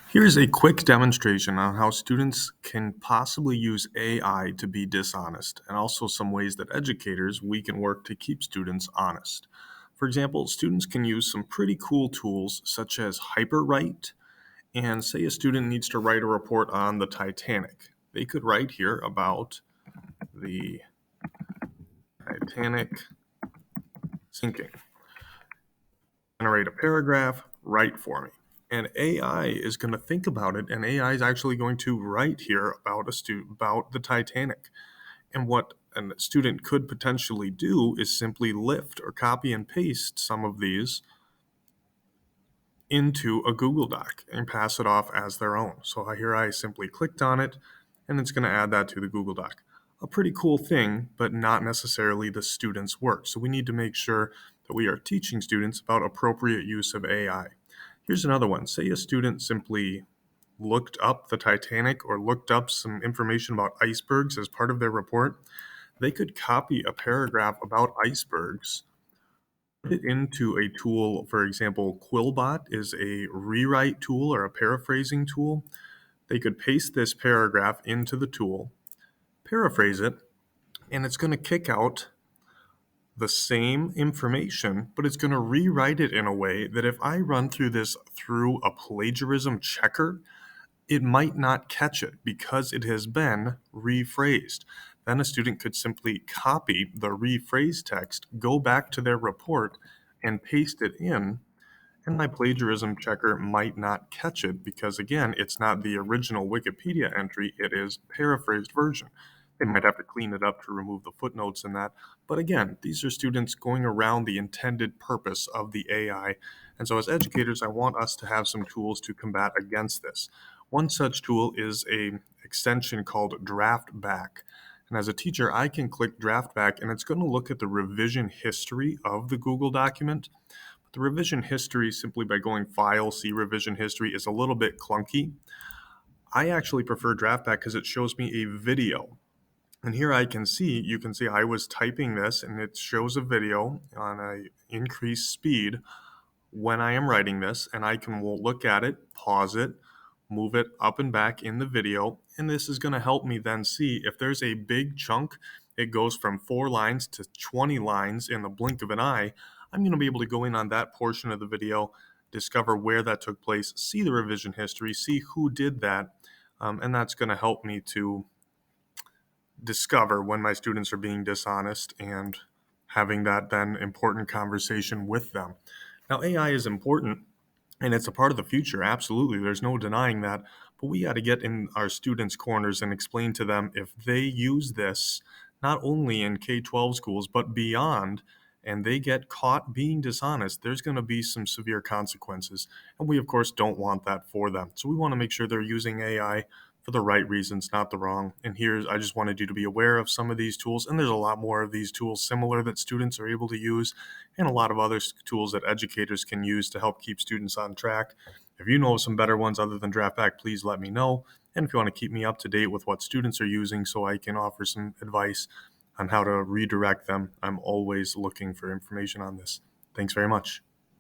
Here's a quick demonstration on how students can possibly use AI to be dishonest, and also some ways that educators we can work to keep students honest. For example, students can use some pretty cool tools such as Hyperwrite, and say a student needs to write a report on the Titanic. They could write here about the Titanic sinking. Generate a paragraph, write for me. And AI is going to think about it, and AI is actually going to write here about about the Titanic. And what a student could potentially do is simply lift or copy and paste some of these into a Google Doc and pass it off as their own. So here I simply clicked on it, and it's going to add that to the Google Doc. A pretty cool thing, but not necessarily the student's work. So we need to make sure that we are teaching students about appropriate use of AI. Here's another one. Say a student simply looked up the Titanic or looked up some information about icebergs as part of their report. They could copy a paragraph about icebergs, put it into a tool. For example, Quillbot is a rewrite tool or a paraphrasing tool. They could paste this paragraph into the tool, paraphrase it, and it's going to kick out the same information, but it's going to rewrite it in a way that if I run through this through a plagiarism checker, it might not catch it because it has been rephrased. Then a student could simply copy the rephrased text, go back to their report, and paste it in, and my plagiarism checker might not catch it because, again, it's not the original Wikipedia entry, it is paraphrased version. They might have to clean it up to remove the footnotes in that. But again, these are students going around the intended purpose of the AI. And so as educators, I want us to have some tools to combat against this. One such tool is a extension called Draft Back. And as a teacher, I can click Draft Back and it's going to look at the revision history of the Google document. The revision history, simply by going File, See Revision History, is a little bit clunky. I actually prefer DraftBack because it shows me a video. And here you can see I was typing this and it shows a video on a increased speed when I am writing this, and I can look at it, pause it, move it up and back in the video, and this is going to help me then see if there's a big chunk, it goes from 4 lines to 20 lines in the blink of an eye. I'm going to be able to go in on that portion of the video, discover where that took place, see the revision history, see who did that, and that's going to help me to discover when my students are being dishonest and having that then important conversation with them. Now, AI is important and it's a part of the future, absolutely. There's no denying that. But we got to get in our students' corners and explain to them if they use this, not only in K 12 schools, but beyond, and they get caught being dishonest, there's going to be some severe consequences. And we, of course, don't want that for them. So we want to make sure they're using AI for the right reasons, not the wrong. And I just wanted you to be aware of some of these tools. And there's a lot more of these tools similar that students are able to use, and a lot of other tools that educators can use to help keep students on track. If you know of some better ones other than DraftBack, please let me know. And if you want to keep me up to date with what students are using so I can offer some advice on how to redirect them, I'm always looking for information on this. Thanks very much.